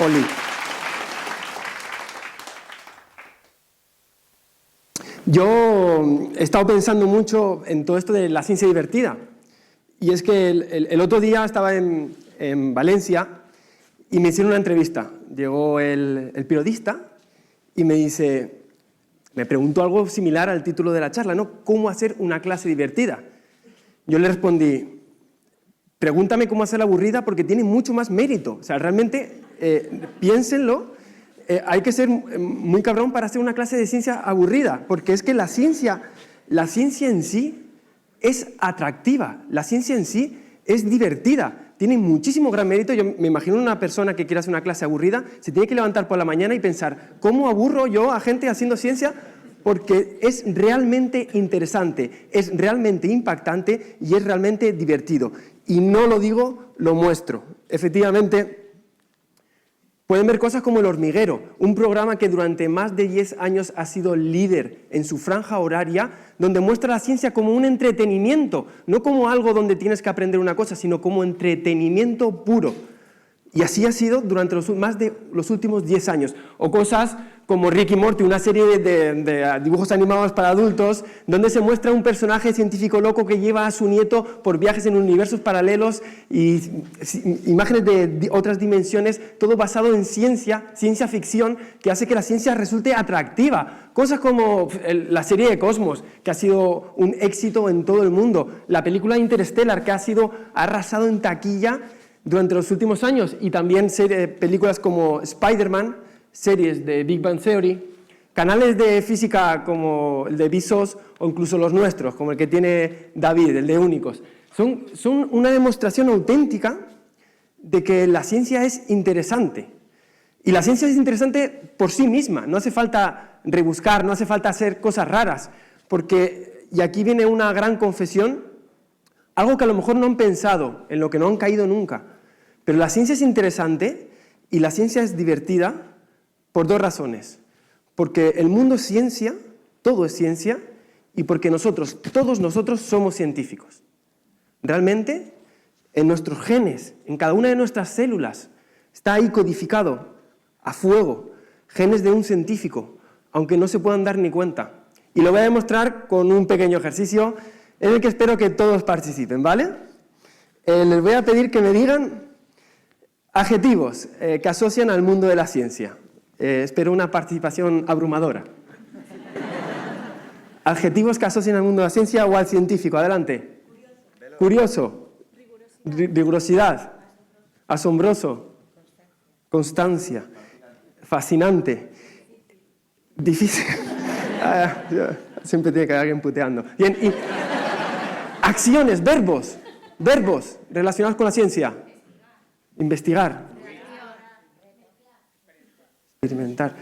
Oli. Yo he estado pensando mucho en todo esto de la ciencia divertida. Y es que el otro día estaba en Valencia y me hicieron una entrevista. Llegó el periodista y me preguntó algo similar al título de la charla, ¿no? ¿Cómo hacer una clase divertida? Yo le respondí, pregúntame cómo hacerla aburrida porque tiene mucho más mérito. O sea, realmente, piénsenlo, hay que ser muy cabrón para hacer una clase de ciencia aburrida, porque es que la ciencia en sí es atractiva, la ciencia en sí es divertida, tiene muchísimo gran mérito. Yo me imagino una persona que quiere hacer una clase aburrida, se tiene que levantar por la mañana y pensar, ¿cómo aburro yo a gente haciendo ciencia? Porque es realmente interesante, es realmente impactante y es realmente divertido. Y no lo digo, lo muestro. Efectivamente, pueden ver cosas como El Hormiguero, un programa que durante más de 10 años ha sido líder en su franja horaria, donde muestra la ciencia como un entretenimiento, no como algo donde tienes que aprender una cosa, sino como entretenimiento puro. Y así ha sido durante más de los últimos 10 años. O cosas como Rick y Morty, una serie de dibujos animados para adultos, donde se muestra un personaje científico loco que lleva a su nieto por viajes en universos paralelos y imágenes de otras dimensiones, todo basado en ciencia ficción, que hace que la ciencia resulte atractiva. Cosas como la serie de Cosmos, que ha sido un éxito en todo el mundo. La película Interstellar, que ha arrasado en taquilla durante los últimos años, y también películas como Spider-Man, series de Big Bang Theory, canales de física como el de Vsauce o incluso los nuestros, como el que tiene David, el de Únicos. Son una demostración auténtica de que la ciencia es interesante. Y la ciencia es interesante por sí misma, no hace falta rebuscar, no hace falta hacer cosas raras, porque, y aquí viene una gran confesión, algo que a lo mejor no han pensado, en lo que no han caído nunca, pero la ciencia es interesante y la ciencia es divertida por dos razones. Porque el mundo es ciencia, todo es ciencia, y porque todos nosotros somos científicos. Realmente, en nuestros genes, en cada una de nuestras células, está ahí codificado a fuego, genes de un científico, aunque no se puedan dar ni cuenta. Y lo voy a demostrar con un pequeño ejercicio en el que espero que todos participen, ¿vale? Les voy a pedir que me digan adjetivos que asocian al mundo de la ciencia. Espero una participación abrumadora. Adjetivos que asocian al mundo de la ciencia o al científico. Adelante. Curioso. Rigurosidad. Asombroso. Constancia. Fascinante. Difícil. Siempre tiene que haber alguien puteando. Bien, y acciones, verbos relacionados con la ciencia. Investigar. Experimentar.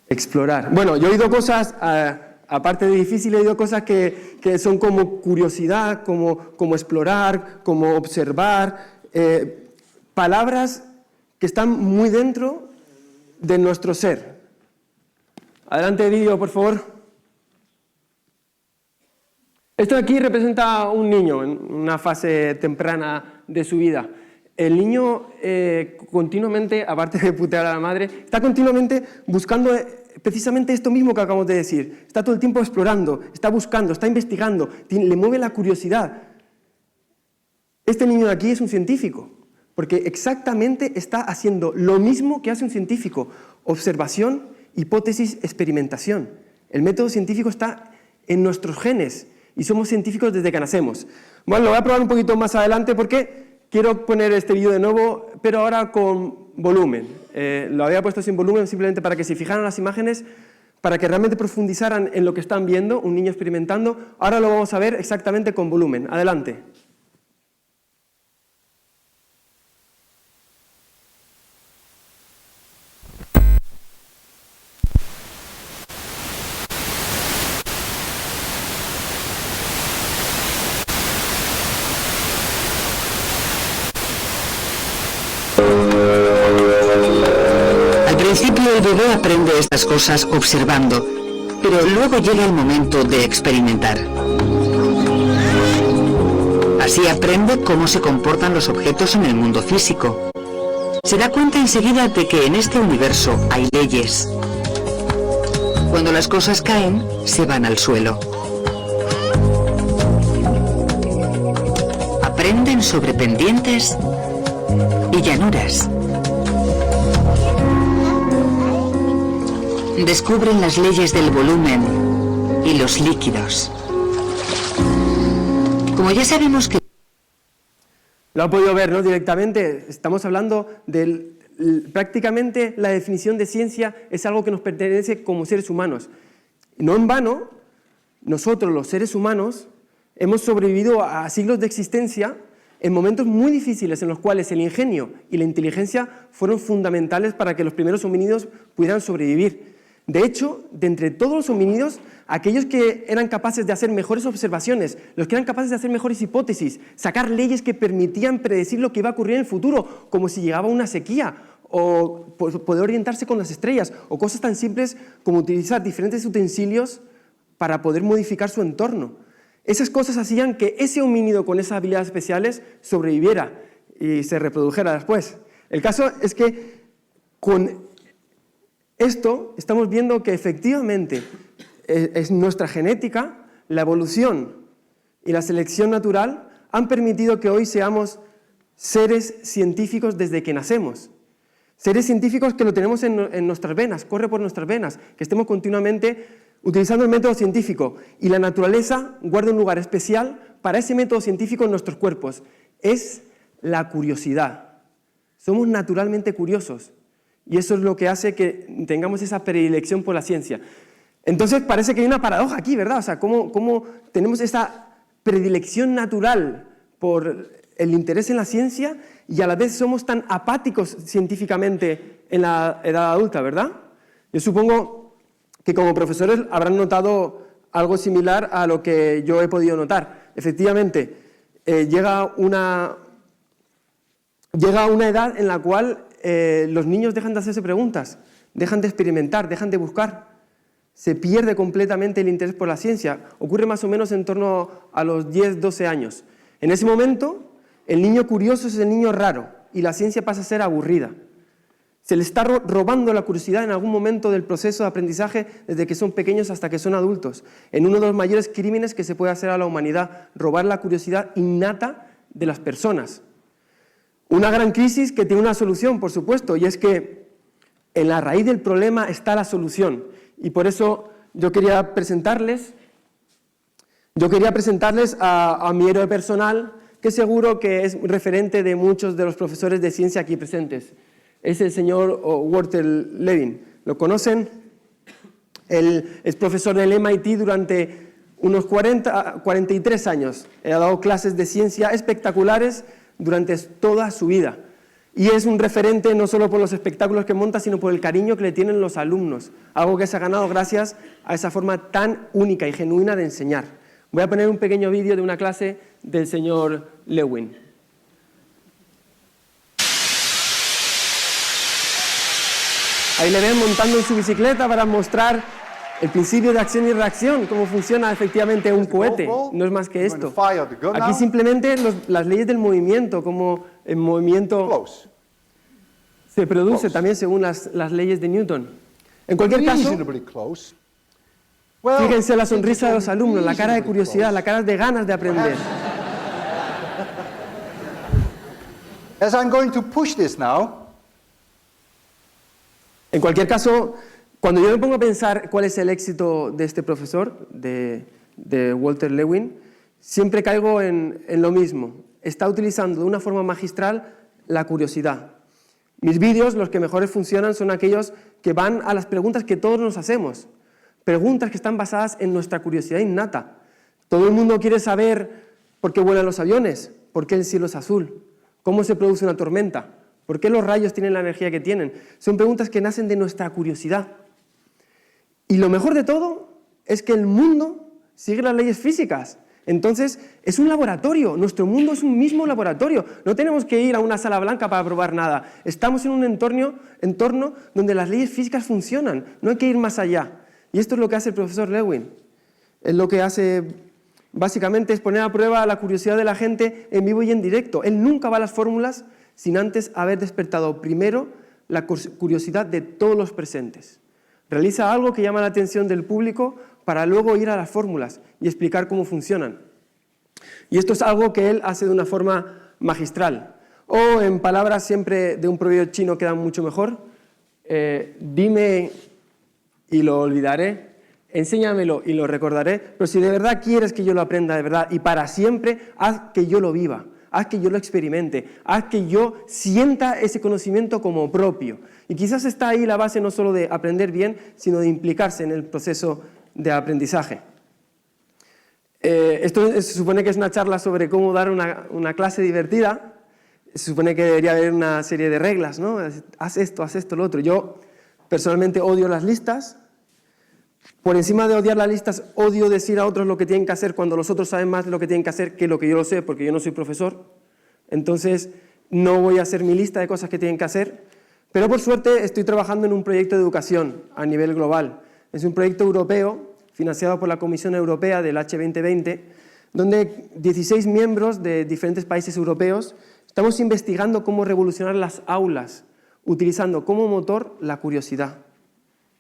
Explorar. Bueno, yo he oído cosas, aparte de difícil, he oído cosas que son como curiosidad, como explorar, como observar, palabras que están muy dentro de nuestro ser. Adelante, vídeo, por favor. Esto de aquí representa a un niño en una fase temprana de su vida. El niño continuamente, aparte de putear a la madre, está continuamente buscando precisamente esto mismo que acabamos de decir. Está todo el tiempo explorando, está buscando, está investigando, le mueve la curiosidad. Este niño de aquí es un científico, porque exactamente está haciendo lo mismo que hace un científico: observación, hipótesis, experimentación. El método científico está en nuestros genes y somos científicos desde que nacemos. Bueno, lo voy a probar un poquito más adelante porque quiero poner este vídeo de nuevo, pero ahora con volumen. Lo había puesto sin volumen simplemente para que se fijaran las imágenes, para que realmente profundizaran en lo que están viendo, un niño experimentando. Ahora lo vamos a ver exactamente con volumen. Adelante. Al principio el bebé aprende estas cosas observando, pero luego llega el momento de experimentar. Así aprende cómo se comportan los objetos en el mundo físico. Se da cuenta enseguida de que en este universo hay leyes. Cuando las cosas caen, se van al suelo. Aprenden sobre pendientes y llanuras. Descubren las leyes del volumen y los líquidos. Como ya sabemos que... Lo ha podido ver, ¿no? Directamente, estamos hablando de prácticamente la definición de ciencia es algo que nos pertenece como seres humanos. No en vano, nosotros los seres humanos hemos sobrevivido a siglos de existencia en momentos muy difíciles en los cuales el ingenio y la inteligencia fueron fundamentales para que los primeros homínidos pudieran sobrevivir. De hecho, de entre todos los homínidos, aquellos que eran capaces de hacer mejores observaciones, los que eran capaces de hacer mejores hipótesis, sacar leyes que permitían predecir lo que iba a ocurrir en el futuro, como si llegaba una sequía, o poder orientarse con las estrellas, o cosas tan simples como utilizar diferentes utensilios para poder modificar su entorno. Esas cosas hacían que ese homínido con esas habilidades especiales sobreviviera y se reprodujera después. El caso es que con esto estamos viendo que efectivamente es nuestra genética, la evolución y la selección natural han permitido que hoy seamos seres científicos desde que nacemos. Seres científicos que lo tenemos en nuestras venas, corre por nuestras venas, que estemos continuamente utilizando el método científico. Y la naturaleza guarda un lugar especial para ese método científico en nuestros cuerpos. Es la curiosidad. Somos naturalmente curiosos. Y eso es lo que hace que tengamos esa predilección por la ciencia. Entonces parece que hay una paradoja aquí, ¿verdad? O sea, ¿cómo tenemos esa predilección natural por el interés en la ciencia y a la vez somos tan apáticos científicamente en la edad adulta, ¿verdad? Yo supongo que como profesores habrán notado algo similar a lo que yo he podido notar. Efectivamente, llega una edad en la cual los niños dejan de hacerse preguntas, dejan de experimentar, dejan de buscar. Se pierde completamente el interés por la ciencia. Ocurre más o menos en torno a los 10, 12 años. En ese momento, el niño curioso es el niño raro y la ciencia pasa a ser aburrida. Se le está robando la curiosidad en algún momento del proceso de aprendizaje desde que son pequeños hasta que son adultos. En uno de los mayores crímenes que se puede hacer a la humanidad, robar la curiosidad innata de las personas. Una gran crisis que tiene una solución, por supuesto, y es que en la raíz del problema está la solución. Y por eso yo quería presentarles a mi héroe personal, que seguro que es referente de muchos de los profesores de ciencia aquí presentes. Es el señor Walter Levin. ¿Lo conocen? Él es profesor del MIT durante unos 43 años. Ha dado clases de ciencia espectaculares durante toda su vida. Y es un referente no solo por los espectáculos que monta, sino por el cariño que le tienen los alumnos. Algo que se ha ganado gracias a esa forma tan única y genuina de enseñar. Voy a poner un pequeño vídeo de una clase del señor Lewin. Ahí le ven montando en su bicicleta para mostrar el principio de acción y reacción, cómo funciona efectivamente un cohete. No es más que esto. Aquí simplemente las leyes del movimiento, como el movimiento se produce también según las leyes de Newton. En cualquier caso, fíjense la sonrisa de los alumnos, la cara de curiosidad, la cara de ganas de aprender. As I'm going to push this now. En cualquier caso, cuando yo me pongo a pensar cuál es el éxito de este profesor, de Walter Lewin, siempre caigo en lo mismo. Está utilizando de una forma magistral la curiosidad. Mis vídeos, los que mejores funcionan, son aquellos que van a las preguntas que todos nos hacemos. Preguntas que están basadas en nuestra curiosidad innata. Todo el mundo quiere saber por qué vuelan los aviones, por qué el cielo es azul, cómo se produce una tormenta, por qué los rayos tienen la energía que tienen. Son preguntas que nacen de nuestra curiosidad. Y lo mejor de todo es que el mundo sigue las leyes físicas. Entonces, es un laboratorio. Nuestro mundo es un mismo laboratorio. No tenemos que ir a una sala blanca para probar nada. Estamos en un entorno donde las leyes físicas funcionan. No hay que ir más allá. Y esto es lo que hace el profesor Lewin. Él lo que hace básicamente es poner a prueba la curiosidad de la gente en vivo y en directo. Él nunca va a las fórmulas, sin antes haber despertado primero la curiosidad de todos los presentes. Realiza algo que llama la atención del público para luego ir a las fórmulas y explicar cómo funcionan. Y esto es algo que él hace de una forma magistral. O en palabras siempre de un proverbio chino que dan mucho mejor, dime y lo olvidaré, enséñamelo y lo recordaré, pero si de verdad quieres que yo lo aprenda de verdad y para siempre, haz que yo lo viva, haz que yo lo experimente, haz que yo sienta ese conocimiento como propio. Y quizás está ahí la base no solo de aprender bien, sino de implicarse en el proceso de aprendizaje. Esto se supone que es una charla sobre cómo dar una clase divertida. Se supone que debería haber una serie de reglas, ¿no? Haz esto, lo otro. Yo personalmente odio las listas. Por encima de odiar las listas, odio decir a otros lo que tienen que hacer cuando los otros saben más de lo que tienen que hacer que lo que yo lo sé, porque yo no soy profesor. Entonces, no voy a hacer mi lista de cosas que tienen que hacer. Pero por suerte estoy trabajando en un proyecto de educación a nivel global. Es un proyecto europeo, financiado por la Comisión Europea del H2020, donde 16 miembros de diferentes países europeos estamos investigando cómo revolucionar las aulas, utilizando como motor la curiosidad.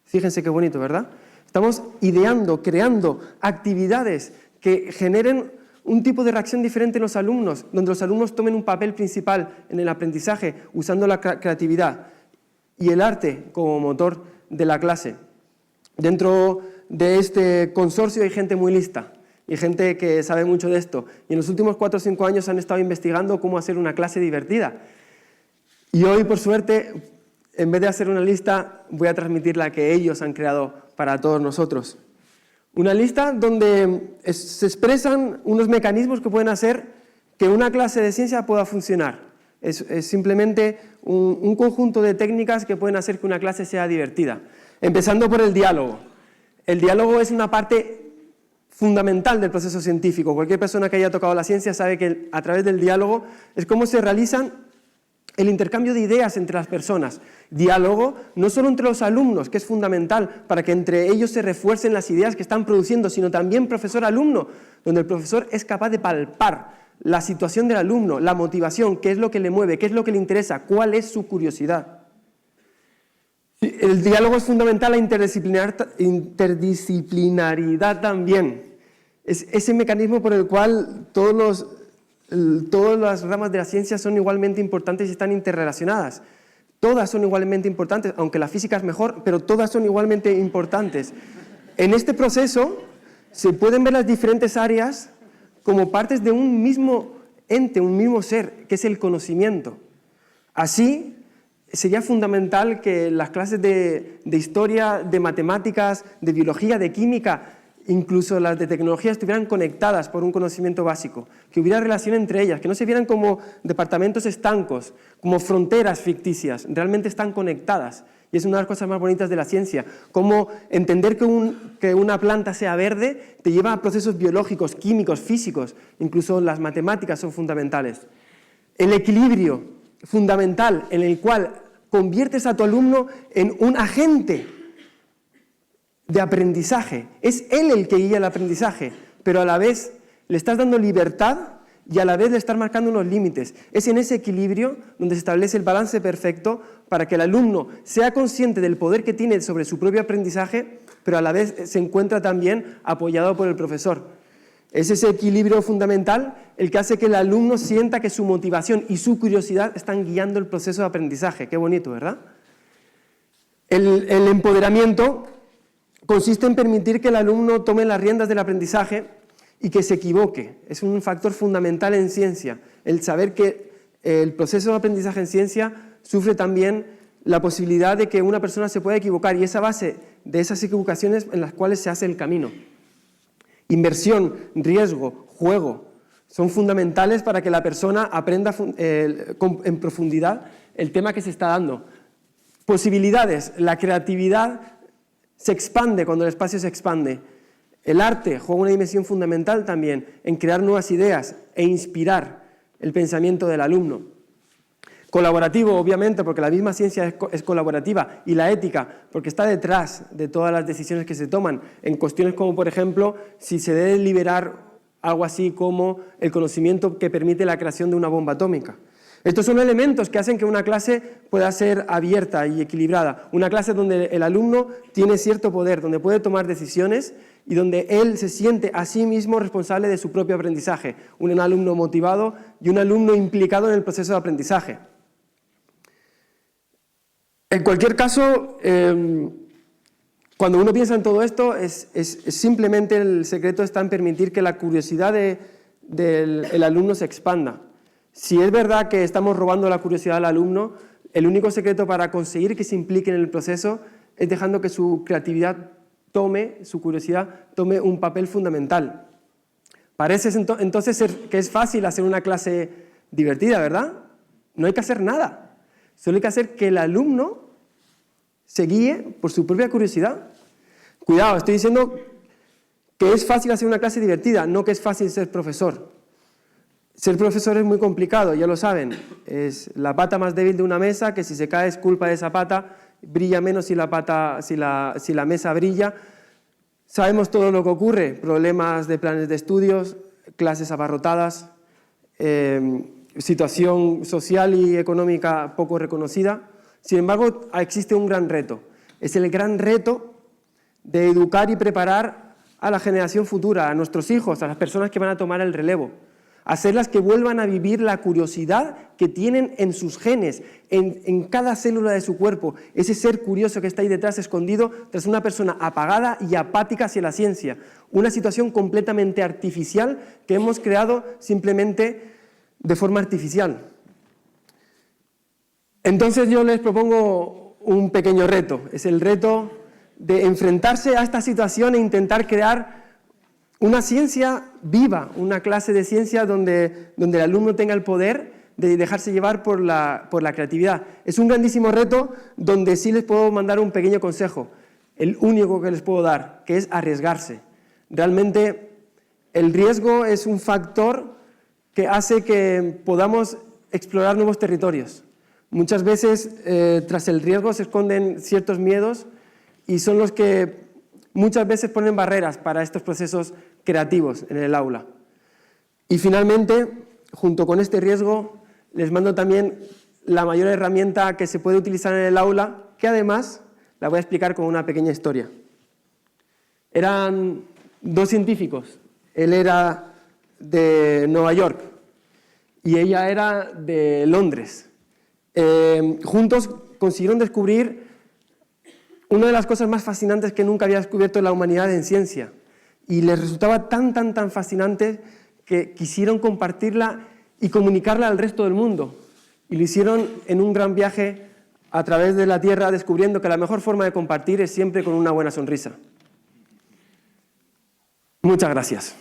Fíjense qué bonito, ¿verdad? Estamos ideando, creando actividades que generen un tipo de reacción diferente en los alumnos, donde los alumnos tomen un papel principal en el aprendizaje, usando la creatividad y el arte como motor de la clase. Dentro de este consorcio hay gente muy lista y gente que sabe mucho de esto. Y en los últimos 4 o 5 años han estado investigando cómo hacer una clase divertida. Y hoy, por suerte, en vez de hacer una lista, voy a transmitir la que ellos han creado para todos nosotros. Una lista donde se expresan unos mecanismos que pueden hacer que una clase de ciencia pueda funcionar. Es simplemente un conjunto de técnicas que pueden hacer que una clase sea divertida. Empezando por el diálogo. El diálogo es una parte fundamental del proceso científico. Cualquier persona que haya tocado la ciencia sabe que a través del diálogo es cómo se realizan el intercambio de ideas entre las personas. Diálogo no solo entre los alumnos, que es fundamental para que entre ellos se refuercen las ideas que están produciendo, sino también profesor-alumno, donde el profesor es capaz de palpar la situación del alumno, la motivación, qué es lo que le mueve, qué es lo que le interesa, cuál es su curiosidad. El diálogo es fundamental, la interdisciplinaridad también. Es ese mecanismo por el cual todas las ramas de la ciencia son igualmente importantes y están interrelacionadas. Todas son igualmente importantes, aunque la física es mejor, pero todas son igualmente importantes. En este proceso se pueden ver las diferentes áreas como partes de un mismo ente, un mismo ser, que es el conocimiento. Así, sería fundamental que las clases de historia, de matemáticas, de biología, de química, incluso las de tecnología, estuvieran conectadas por un conocimiento básico, que hubiera relación entre ellas, que no se vieran como departamentos estancos, como fronteras ficticias, realmente están conectadas. Y es una de las cosas más bonitas de la ciencia, cómo entender que una planta sea verde te lleva a procesos biológicos, químicos, físicos, incluso las matemáticas son fundamentales. El equilibrio fundamental en el cual conviertes a tu alumno en un agente de aprendizaje. Es él el que guía el aprendizaje, pero a la vez le estás dando libertad y a la vez le estás marcando unos límites. Es en ese equilibrio donde se establece el balance perfecto para que el alumno sea consciente del poder que tiene sobre su propio aprendizaje, pero a la vez se encuentra también apoyado por el profesor. Es ese equilibrio fundamental el que hace que el alumno sienta que su motivación y su curiosidad están guiando el proceso de aprendizaje. Qué bonito, ¿verdad? El empoderamiento consiste en permitir que el alumno tome las riendas del aprendizaje y que se equivoque. Es un factor fundamental en ciencia, el saber que el proceso de aprendizaje en ciencia sufre también la posibilidad de que una persona se pueda equivocar y es a base de esas equivocaciones en las cuales se hace el camino. Inversión, riesgo, juego, son fundamentales para que la persona aprenda en profundidad el tema que se está dando. Posibilidades, la creatividad se expande cuando el espacio se expande. El arte juega una dimensión fundamental también en crear nuevas ideas e inspirar el pensamiento del alumno. Colaborativo, obviamente, porque la misma ciencia es colaborativa, y la ética, porque está detrás de todas las decisiones que se toman, en cuestiones como, por ejemplo, si se debe liberar algo así como el conocimiento que permite la creación de una bomba atómica. Estos son elementos que hacen que una clase pueda ser abierta y equilibrada. Una clase donde el alumno tiene cierto poder, donde puede tomar decisiones y donde él se siente a sí mismo responsable de su propio aprendizaje. Un alumno motivado y un alumno implicado en el proceso de aprendizaje. En cualquier caso, cuando uno piensa en todo esto, es simplemente el secreto está en permitir que la curiosidad del alumno se expanda. Si es verdad que estamos robando la curiosidad al alumno, el único secreto para conseguir que se implique en el proceso es dejando que su creatividad su curiosidad tome un papel fundamental. Parece entonces que es fácil hacer una clase divertida, ¿verdad? No hay que hacer nada. Solo hay que hacer que el alumno se guíe por su propia curiosidad. Cuidado, estoy diciendo que es fácil hacer una clase divertida, no que es fácil ser profesor. Ser profesor es muy complicado, ya lo saben. Es la pata más débil de una mesa, que si se cae es culpa de esa pata, brilla menos si la mesa brilla. Sabemos todo lo que ocurre, problemas de planes de estudios, clases abarrotadas, situación social y económica poco reconocida. Sin embargo, existe un gran reto. Es el gran reto de educar y preparar a la generación futura, a nuestros hijos, a las personas que van a tomar el relevo. Hacerlas que vuelvan a vivir la curiosidad que tienen en sus genes, en cada célula de su cuerpo, ese ser curioso que está ahí detrás, escondido, tras una persona apagada y apática hacia la ciencia. Una situación completamente artificial que hemos creado simplemente de forma artificial. Entonces yo les propongo un pequeño reto, es el reto de enfrentarse a esta situación e intentar crear una ciencia viva, una clase de ciencia donde el alumno tenga el poder de dejarse llevar por la creatividad. Es un grandísimo reto donde sí les puedo mandar un pequeño consejo, el único que les puedo dar, que es arriesgarse. Realmente el riesgo es un factor que hace que podamos explorar nuevos territorios. Muchas veces tras el riesgo se esconden ciertos miedos y son los que muchas veces ponen barreras para estos procesos creativos en el aula. Y finalmente, junto con este riesgo, les mando también la mayor herramienta que se puede utilizar en el aula, que además la voy a explicar con una pequeña historia. Eran dos científicos. Él era de Nueva York y ella era de Londres. Juntos consiguieron descubrir una de las cosas más fascinantes que nunca había descubierto la humanidad en ciencia. Y les resultaba tan fascinante que quisieron compartirla y comunicarla al resto del mundo. Y lo hicieron en un gran viaje a través de la Tierra, descubriendo que la mejor forma de compartir es siempre con una buena sonrisa. Muchas gracias.